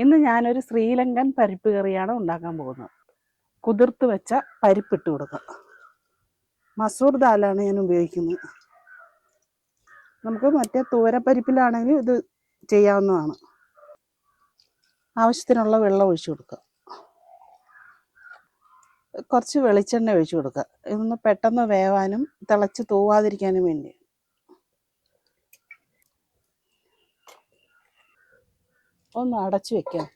ഇന്ന് ഞാനൊരു ശ്രീലങ്കൻ പരിപ്പ് കറിയാണ് ഉണ്ടാക്കാൻ പോകുന്നത്. കുതിർത്ത് വെച്ച പരിപ്പിട്ട് കൊടുക്കുക. മസൂർ ദാലാണ് ഞാൻ ഉപയോഗിക്കുന്നത്. നമുക്ക് മറ്റേ തൂരപ്പരിപ്പിലാണെങ്കിൽ ഇത് ചെയ്യാവുന്നതാണ്. ആവശ്യത്തിനുള്ള വെള്ളം ഒഴിച്ചു കൊടുക്കുക. കുറച്ച് വെളിച്ചെണ്ണ ഒഴിച്ചു കൊടുക്കുക. ഇതൊന്ന് പെട്ടെന്ന് വേവാനും തിളച്ച് തൂവാതിരിക്കാനും വേണ്ടി. ഒന്ന് അടച്ചു വെക്കാം.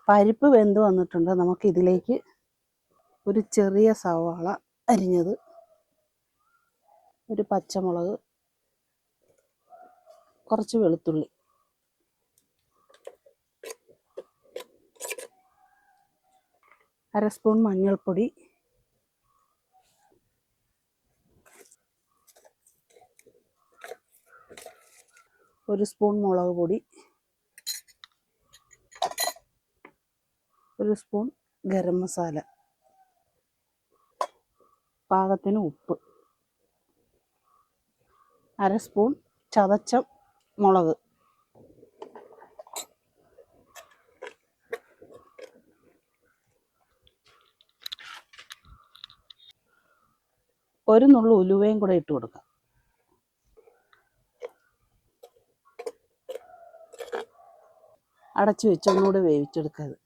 പരിപ്പ് വെന്ത് വന്നിട്ടുണ്ട്. നമുക്ക് ഇതിലേക്ക് ഒരു ചെറിയ സവാള അരിഞ്ഞത്, ഒരു പച്ചമുളക്, കുറച്ച് വെളുത്തുള്ളി, അര സ്പൂൺ മഞ്ഞൾപ്പൊടി, ഒരു സ്പൂൺ മുളക് പൊടി, ഒരു സ്പൂൺ ഗരം മസാല, പാകത്തിന് ഉപ്പ്, അര സ്പൂൺ ചതച്ച മുളക്, ഒരു നുള്ളു ഉലുവയും കൂടെ ഇട്ട് കൊടുക്കാം. അടച്ചു വെച്ച് ഒന്നുകൂടെ വേവിച്ചെടുക്കരുത്.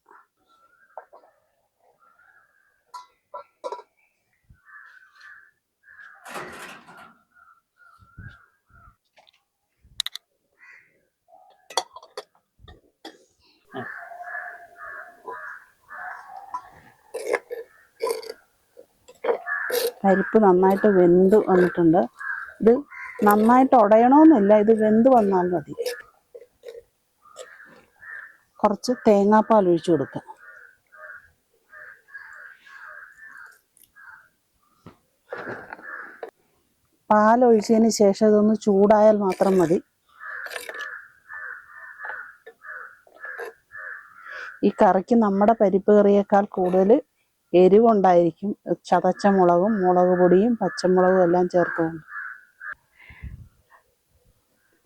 പരിപ്പ് നന്നായിട്ട് വെന്ത് വന്നിട്ടുണ്ട്. ഇത് നന്നായിട്ട് ഉടയണമെന്നില്ല, ഇത് വെന്ത് വന്നാൽ മതി. കുറച്ച് തേങ്ങാപ്പാൽ ഒഴിച്ചു കൊടുക്കുക. പാലൊഴിച്ചതിന് ശേഷം ഇതൊന്ന് ചൂടായാൽ മാത്രം മതി. ഈ കറിക്ക് നമ്മുടെ പരിപ്പ് കറിയേക്കാൾ കൂടുതൽ എരിവുണ്ടായിരിക്കും. ചതച്ച മുളകും മുളക് പൊടിയും പച്ചമുളകും എല്ലാം ചേർത്തുകൊണ്ട്.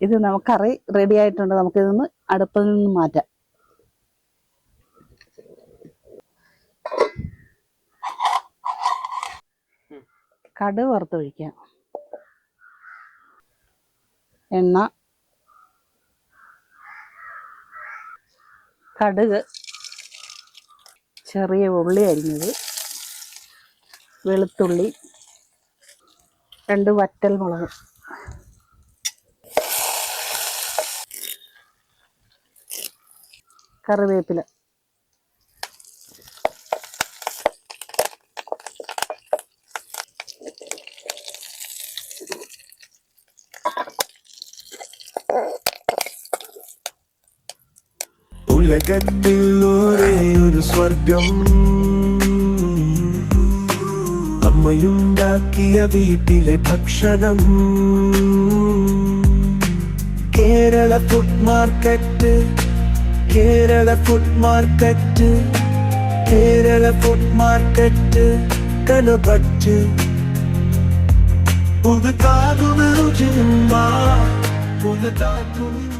ഇത് കറി റെഡി ആയിട്ടുണ്ട്. നമുക്കിതൊന്ന് അടുപ്പിൽ നിന്ന് മാറ്റാം. കടുക് വറുത്തൊഴിക്കാം. എണ്ണ, കടുക്, ചെറിയ ഉള്ളി അരിഞ്ഞത്, വെളുത്തുള്ളി, 2 വറ്റൽ മുളക്, കറിവേപ്പില, ഉലകത്തിൽ ഒരേയൊരു സ്വർഗം, അമ്മയുണ്ടാക്കിയ വീട്ടിലെ ഭക്ഷണം. Kerala food market, Kerala food market, Kerala food market Kalpetta. പുതുതാകുന്ന രുചിയും പുതുതാകുന്ന